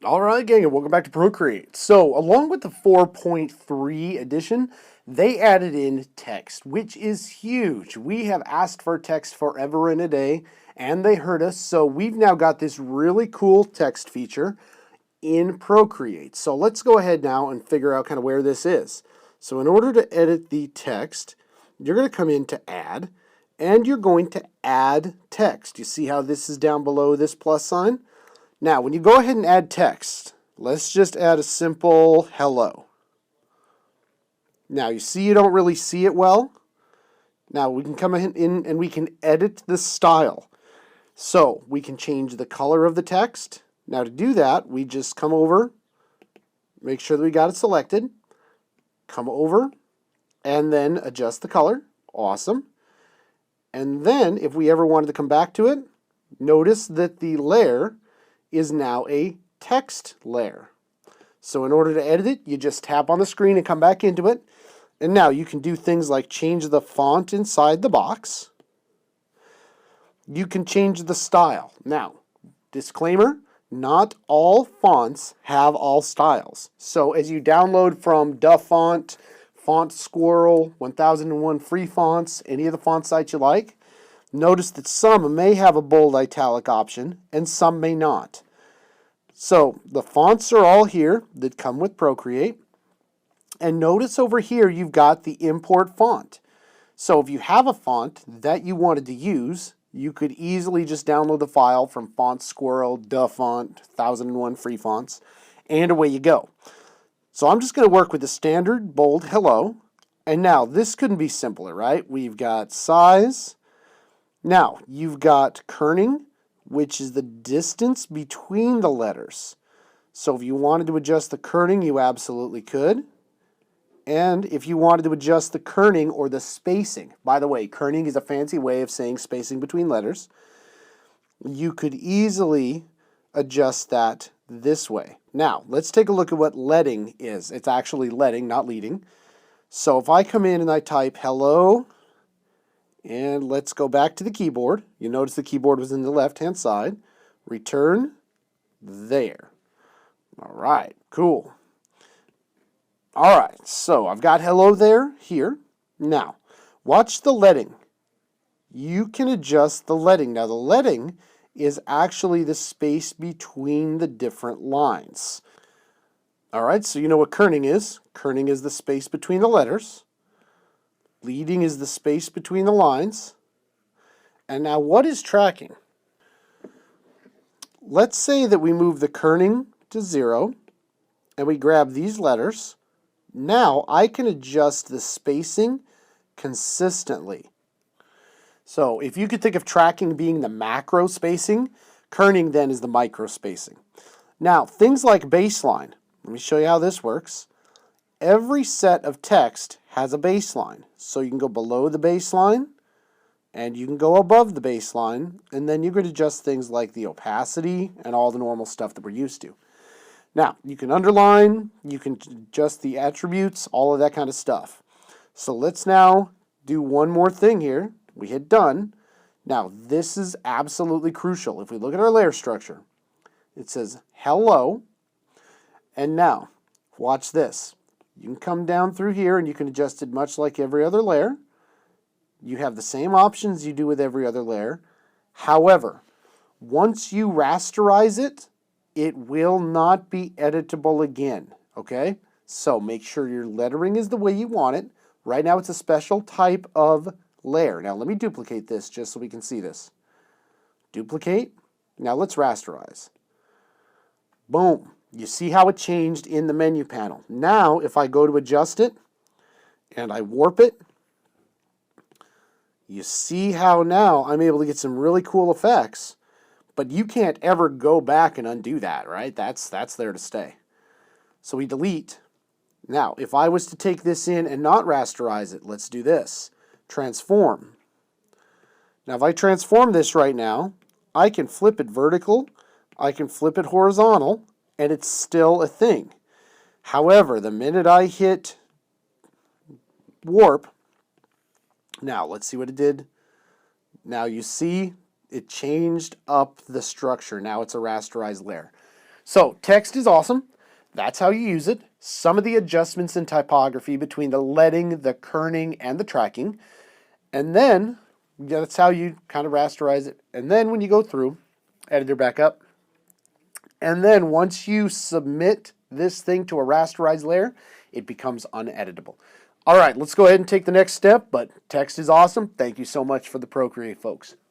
All right, gang, and welcome back to Procreate. So, along with the 4.3 edition, they added in text, which is huge. We have asked for text forever and a day, and they heard us. So, we've now got this really cool text feature in Procreate. So, let's go ahead now and figure out kind of where this is. So, in order to edit the text, you're going to come into Add, and you're going to add text. You see how this is down below this plus sign? Now, when you go ahead and add text, let's just add a simple hello. Now, you see you don't really see it well. Now, we can come in and we can edit the style. So, we can change the color of the text. Now, to do that, we just come over, make sure that we got it selected, come over, and then adjust the color. Awesome. And then, if we ever wanted to come back to it, notice that the layer is now a text layer. So in order to edit it, you just tap on the screen and come back into it. And now you can do things like change the font inside the box. You can change the style. Now, disclaimer, not all fonts have all styles. So as you download from DaFont, Font Squirrel, 1001 Free Fonts, any of the font sites you like, notice that some may have a bold italic option and some may not. So the fonts are all here that come with Procreate. And notice over here you've got the import font. So if you have a font that you wanted to use, you could easily just download the file from Font Squirrel, DaFont, 1001 Free Fonts, and away you go. So I'm just going to work with the standard bold hello. And now this couldn't be simpler, right? We've got size. Now, you've got kerning, which is the distance between the letters. So if you wanted to adjust the kerning, you absolutely could. And if you wanted to adjust the kerning or the spacing, by the way, kerning is a fancy way of saying spacing between letters, you could easily adjust that this way. Now, let's take a look at what leading is. It's actually leading, not leading. So if I come in and I type hello, and let's go back to the keyboard. You notice the keyboard was in the left-hand side. Return there. All right, cool. All right, so I've got hello there, here. Now, watch the leading. You can adjust the leading. Now, the leading is actually the space between the different lines. All right, so you know what kerning is. Kerning is the space between the letters. Leading is the space between the lines. And now what is tracking? Let's say that we move the kerning to 0 and we grab these letters. Now I can adjust the spacing consistently. So if you could think of tracking being the macro spacing, kerning then is the micro spacing. Now things like baseline. Let me show you how this works. Every set of text has a baseline. So you can go below the baseline and you can go above the baseline, and then you could adjust things like the opacity and all the normal stuff that we're used to. Now, you can underline, you can adjust the attributes, all of that kind of stuff. So let's now do one more thing here. We hit done. Now, this is absolutely crucial. If we look at our layer structure, it says hello, and now watch this. You can come down through here and you can adjust it much like every other layer. You have the same options you do with every other layer. However, once you rasterize it, it will not be editable again, okay? So make sure your lettering is the way you want it. Right now it's a special type of layer. Now let me duplicate this just so we can see this. Duplicate. Now let's rasterize. Boom. You see how it changed in the menu panel. Now, if I go to adjust it and I warp it, you see how now I'm able to get some really cool effects, but you can't ever go back and undo that, right? That's there to stay. So we delete. Now, if I was to take this in and not rasterize it, let's do this. Transform. Now, if I transform this right now, I can flip it vertical, I can flip it horizontal, and it's still a thing. However, the minute I hit warp, now let's see what it did. Now you see it changed up the structure. Now it's a rasterized layer. So text is awesome. That's how you use it. Some of the adjustments in typography between the leading, the kerning, and the tracking. And then that's how you kind of rasterize it. And then when you go through, editor back up. And then once you submit this thing to a rasterized layer, it becomes uneditable. All right, let's go ahead and take the next step, but text is awesome. Thank you so much for the Procreate, folks.